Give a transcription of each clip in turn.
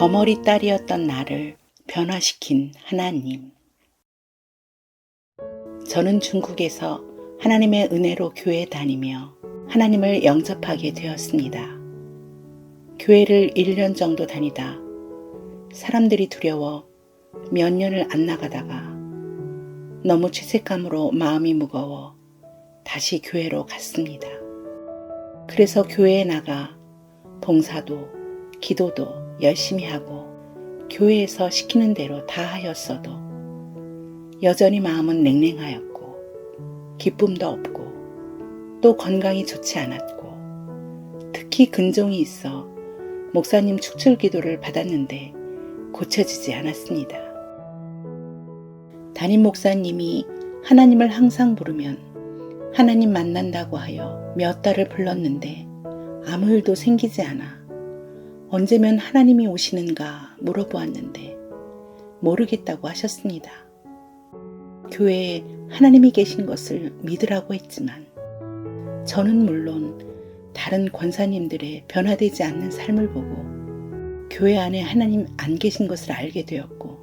거머리 딸이었던 나를 변화시킨 하나님. 저는 중국에서 하나님의 은혜로 교회에 다니며 하나님을 영접하게 되었습니다. 교회를 1년 정도 다니다 사람들이 두려워 몇 년을 안 나가다가 너무 죄책감으로 마음이 무거워 다시 교회로 갔습니다. 그래서 교회에 나가 봉사도 기도도 열심히 하고 교회에서 시키는 대로 다 하였어도 여전히 마음은 냉랭하였고 기쁨도 없고 또 건강이 좋지 않았고 특히 근종이 있어 목사님 축출 기도를 받았는데 고쳐지지 않았습니다. 담임 목사님이 하나님을 항상 부르면 하나님 만난다고 하여 몇 달을 불렀는데 아무 일도 생기지 않아 언제면 하나님이 오시는가 물어보았는데 모르겠다고 하셨습니다. 교회에 하나님이 계신 것을 믿으라고 했지만 저는 물론 다른 권사님들의 변화되지 않는 삶을 보고 교회 안에 하나님 안 계신 것을 알게 되었고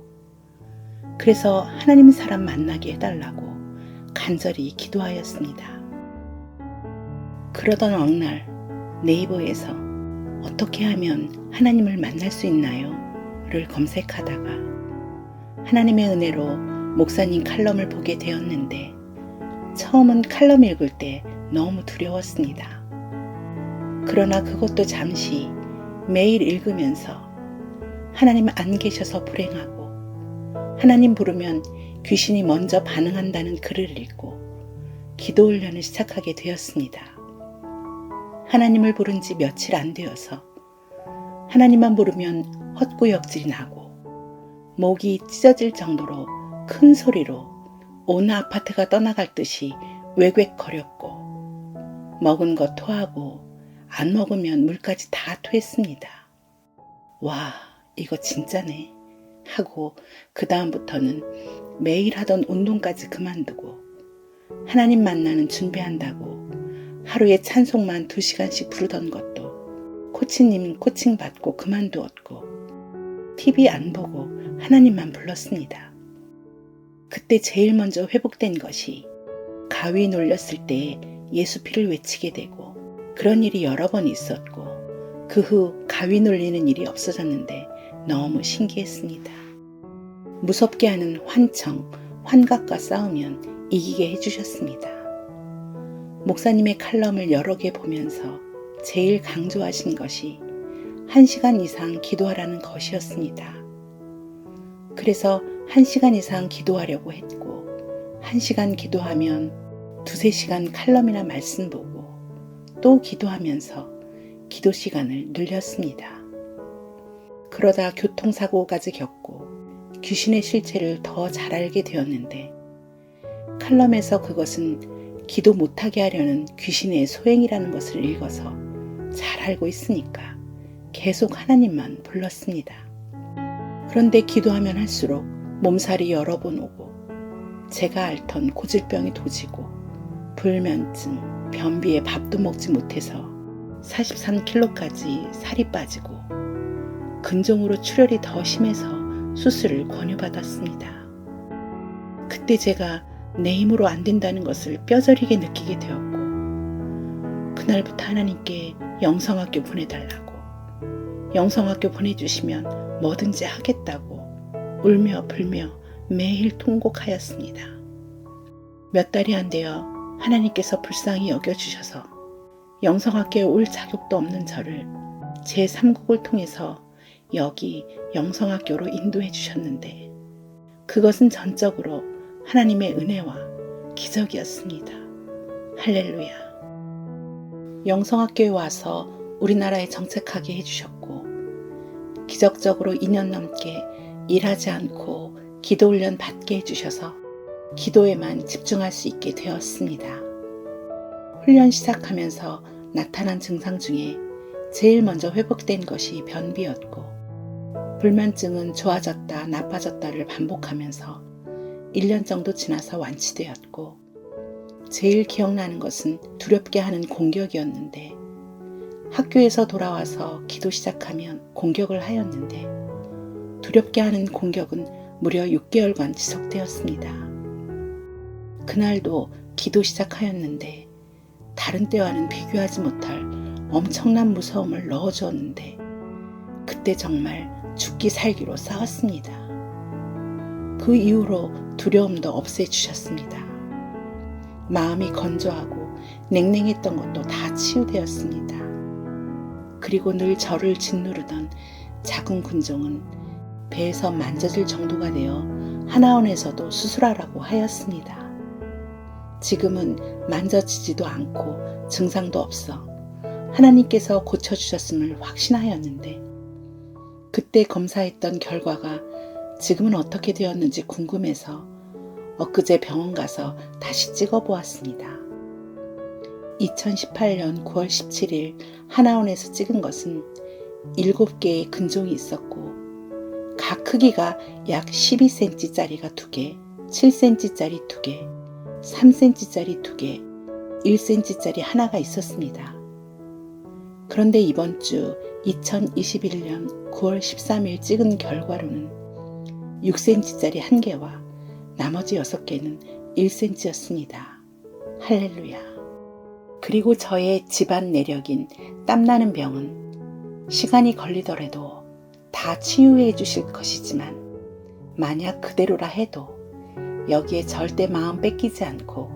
그래서 하나님 사람 만나게 해달라고 간절히 기도하였습니다. 그러던 어느 날 네이버에서 어떻게 하면 하나님을 만날 수 있나요? 를 검색하다가 하나님의 은혜로 목사님 칼럼을 보게 되었는데 처음은 칼럼 읽을 때 너무 두려웠습니다. 그러나 그것도 잠시 매일 읽으면서 하나님 안 계셔서 불행하고 하나님 부르면 귀신이 먼저 반응한다는 글을 읽고 기도 훈련을 시작하게 되었습니다. 하나님을 부른 지 며칠 안 되어서 하나님만 부르면 헛구역질이 나고 목이 찢어질 정도로 큰 소리로 온 아파트가 떠나갈 듯이 외괭거렸고 먹은 거 토하고 안 먹으면 물까지 다 토했습니다. 와, 이거 진짜네 하고 그 다음부터는 매일 하던 운동까지 그만두고 하나님 만나는 준비한다고 하루에 찬송만 2시간씩 부르던 것도 코치님 코칭 받고 그만두었고 TV 안 보고 하나님만 불렀습니다. 그때 제일 먼저 회복된 것이 가위 눌렸을 때 예수 피를 외치게 되고 그런 일이 여러 번 있었고 그 후 가위 눌리는 일이 없어졌는데 너무 신기했습니다. 무섭게 하는 환청, 환각과 싸우면 이기게 해주셨습니다. 목사님의 칼럼을 여러 개 보면서 제일 강조하신 것이 1시간 이상 기도하라는 것이었습니다. 그래서 1시간 이상 기도하려고 했고 1시간 기도하면 2-3시간 칼럼이나 말씀 보고 또 기도하면서 기도 시간을 늘렸습니다. 그러다 교통사고까지 겪고 귀신의 실체를 더 잘 알게 되었는데 칼럼에서 그것은 기도 못하게 하려는 귀신의 소행이라는 것을 읽어서 잘 알고 있으니까 계속 하나님만 불렀습니다. 그런데 기도하면 할수록 몸살이 여러 번 오고 제가 앓던 고질병이 도지고 불면증, 변비에 밥도 먹지 못해서 43kg까지 살이 빠지고 근종으로 출혈이 더 심해서 수술을 권유받았습니다. 그때 제가 내 힘으로 안 된다는 것을 뼈저리게 느끼게 되었고 그날부터 하나님께 영성학교 보내달라고, 영성학교 보내주시면 뭐든지 하겠다고 울며 불며 매일 통곡하였습니다. 몇 달이 안 되어 하나님께서 불쌍히 여겨주셔서 영성학교에 올 자격도 없는 저를 제3국을 통해서 여기 영성학교로 인도해 주셨는데, 그것은 전적으로 하나님의 은혜와 기적이었습니다. 할렐루야. 영성학교에 와서 우리나라에 정착하게 해주셨고, 기적적으로 2년 넘게 일하지 않고 기도 훈련 받게 해주셔서 기도에만 집중할 수 있게 되었습니다. 훈련 시작하면서 나타난 증상 중에 제일 먼저 회복된 것이 변비였고, 불면증은 좋아졌다 나빠졌다를 반복하면서 1년 정도 지나서 완치되었고, 제일 기억나는 것은 두렵게 하는 공격이었는데, 학교에서 돌아와서 기도 시작하면 공격을 하였는데, 두렵게 하는 공격은 무려 6개월간 지속되었습니다. 그날도 기도 시작하였는데 다른 때와는 비교하지 못할 엄청난 무서움을 넣어주었는데, 그때 정말 죽기 살기로 싸웠습니다. 그 이후로 두려움도 없애주셨습니다. 마음이 건조하고 냉랭했던 것도 다 치유되었습니다. 그리고 늘 저를 짓누르던 작은 군종은 배에서 만져질 정도가 되어 하나원에서도 수술하라고 하였습니다. 지금은 만져지지도 않고 증상도 없어 하나님께서 고쳐주셨음을 확신하였는데, 그때 검사했던 결과가 지금은 어떻게 되었는지 궁금해서 엊그제 병원 가서 다시 찍어보았습니다. 2018년 9월 17일 하나원에서 찍은 것은 7개의 근종이 있었고, 각 크기가 약 12cm짜리가 2개, 7cm짜리 2개, 3cm짜리 2개, 1cm짜리 하나가 있었습니다. 그런데 이번 주 2021년 9월 13일 찍은 결과로는 6cm짜리 1개와 나머지 6개는 1cm였습니다. 할렐루야. 그리고 저의 집안 내력인 땀나는 병은 시간이 걸리더라도 다 치유해 주실 것이지만, 만약 그대로라 해도 여기에 절대 마음 뺏기지 않고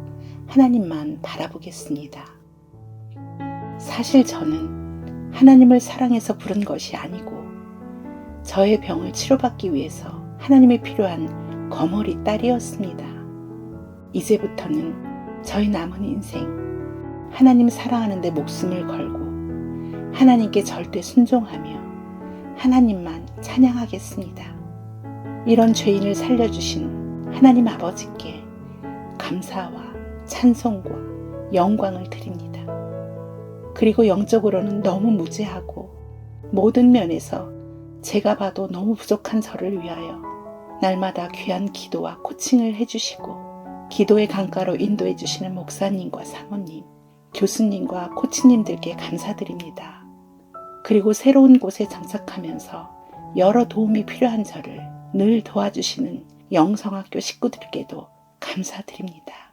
하나님만 바라보겠습니다. 사실 저는 하나님을 사랑해서 부른 것이 아니고, 저의 병을 치료받기 위해서 하나님이 필요한 거머리 딸이었습니다. 이제부터는 저희 남은 인생 하나님 사랑하는 데 목숨을 걸고 하나님께 절대 순종하며 하나님만 찬양하겠습니다. 이런 죄인을 살려주신 하나님 아버지께 감사와 찬송과 영광을 드립니다. 그리고 영적으로는 너무 무죄하고 모든 면에서 제가 봐도 너무 부족한 저를 위하여 날마다 귀한 기도와 코칭을 해주시고 기도의 강가로 인도해 주시는 목사님과 사모님, 교수님과 코치님들께 감사드립니다. 그리고 새로운 곳에 정착하면서 여러 도움이 필요한 저를 늘 도와주시는 영성학교 식구들께도 감사드립니다.